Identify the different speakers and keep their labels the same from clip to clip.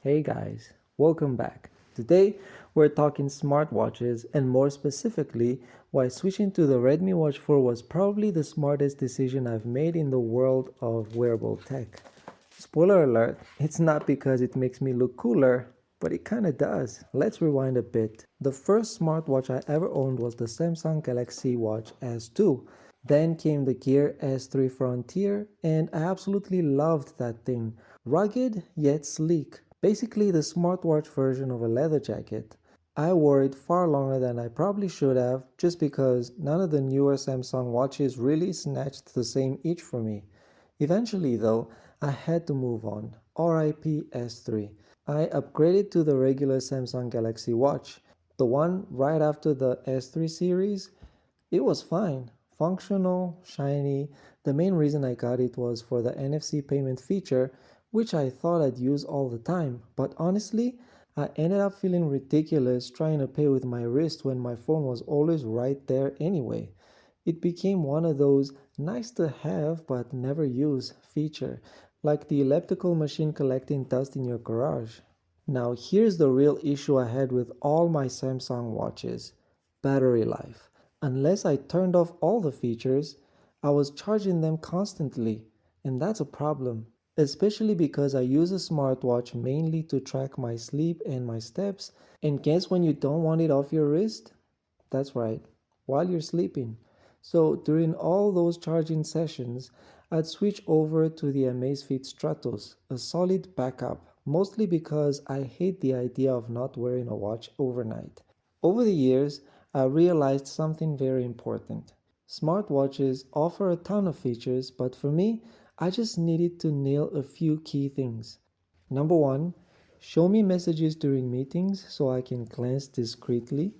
Speaker 1: Hey guys, welcome back. Today we're talking smartwatches and more specifically why switching to the Redmi Watch 4 was probably the smartest decision I've made in the world of wearable tech. Spoiler alert, it's not because it makes me look cooler, but it kinda does. Let's rewind a bit. The first smartwatch I ever owned was the Samsung Galaxy Watch S2. Then came the Gear S3 Frontier, and I absolutely loved that thing. Rugged yet sleek. Basically the smartwatch version of a leather jacket. I wore it far longer than I probably should have just because none of the newer Samsung watches really snatched the same itch for me. Eventually though, I had to move on. RIP S3. I upgraded to the regular Samsung Galaxy Watch, the one right after the S3 series. It was fine, functional, shiny. The main reason I got it was for the NFC payment feature, which I thought I'd use all the time. But honestly, I ended up feeling ridiculous trying to pay with my wrist when my phone was always right there anyway. It became one of those nice to have but never use feature, like the elliptical machine collecting dust in your garage. Now here's the real issue I had with all my Samsung watches: battery life. Unless I turned off all the features, I was charging them constantly, and that's a problem, especially because I use a smartwatch mainly to track my sleep and my steps. And guess when you don't want it off your wrist? That's right, while you're sleeping. So during all those charging sessions, I'd switch over to the Amazfit Stratos, a solid backup, mostly because I hate the idea of not wearing a watch overnight. Over the years, I realized something very important. Smartwatches offer a ton of features, but for me, I just needed to nail a few key things. Number one, show me messages during meetings so I can glance discreetly.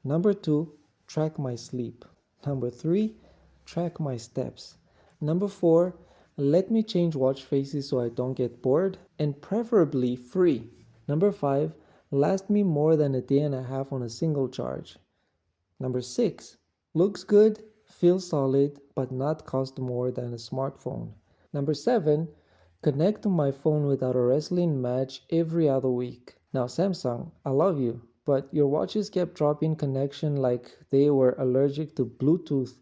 Speaker 1: Number two, track my sleep. Number three, track my steps. Number four, let me change watch faces so I don't get bored, and preferably free. Number five, last me more than a day and a half on a single charge. Number six, looks good, feels solid, but not cost more than a smartphone. Number seven, connect to my phone without a wrestling match every other week. Now, Samsung, I love you, but your watches kept dropping connection like they were allergic to Bluetooth.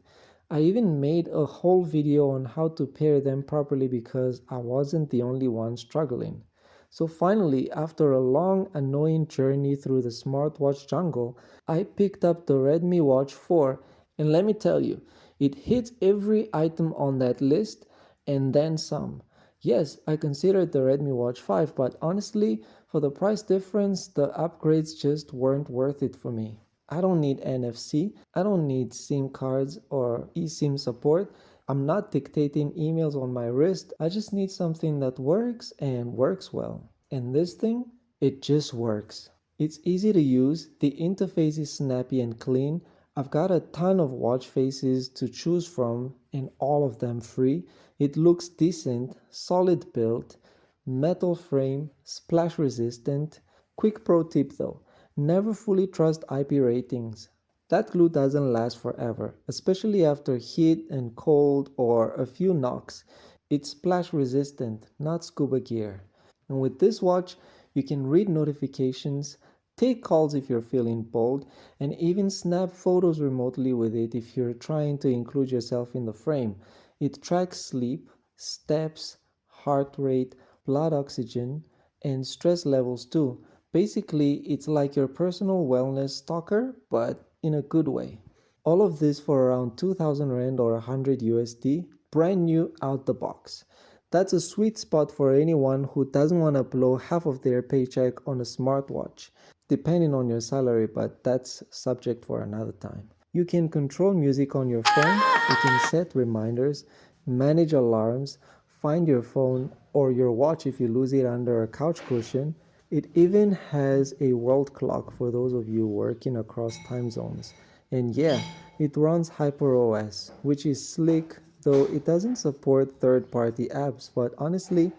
Speaker 1: I even made a whole video on how to pair them properly because I wasn't the only one struggling. So finally, after a long, annoying journey through the smartwatch jungle, I picked up the Redmi Watch 4, and let me tell you, it hits every item on that list and then some. Yes, I considered the Redmi Watch 5, but honestly, for the price difference, the upgrades just weren't worth it for me. I don't need NFC, I don't need SIM cards or eSIM support. I'm not dictating emails on my wrist. I just need something that works and works well. And this thing, it just works. It's easy to use, the interface is snappy and clean. I've got a ton of watch faces to choose from and all of them free. It looks decent, solid build, metal frame, splash resistant. Quick pro tip though, never fully trust IP ratings. That glue doesn't last forever, especially after heat and cold or a few knocks. It's splash resistant, not scuba gear. And with this watch, you can read notifications, take calls if you're feeling bold, and even snap photos remotely with it if you're trying to include yourself in the frame. It tracks sleep, steps, heart rate, blood oxygen, and stress levels too. Basically, it's like your personal wellness stalker, but in a good way. All of this for around 2000 Rand or 100 USD, brand new out the box. That's a sweet spot for anyone who doesn't want to blow half of their paycheck on a smartwatch, depending on your salary, but that's subject for another time. You can control music on your phone, you can set reminders, manage alarms, find your phone or your watch if you lose it under a couch cushion. It even has a world clock for those of you working across time zones. And yeah, it runs HyperOS, which is slick, though it doesn't support third-party apps, but honestly,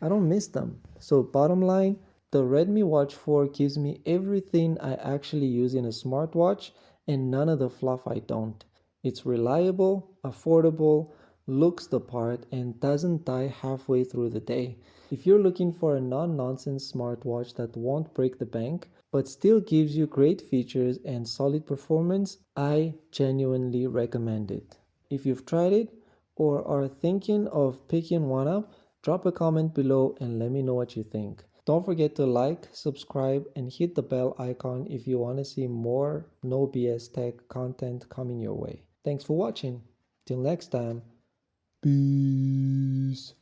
Speaker 1: I don't miss them. So bottom line, the Redmi Watch 4 gives me everything I actually use in a smartwatch and none of the fluff I don't. It's reliable, affordable, looks the part, and doesn't die halfway through the day. If you're looking for a non-nonsense smartwatch that won't break the bank, but still gives you great features and solid performance, I genuinely recommend it. If you've tried it or are thinking of picking one up, drop a comment below and let me know what you think. Don't forget to like, subscribe, and hit the bell icon if you want to see more no BS tech content coming your way. Thanks for watching. Till next time. Peace.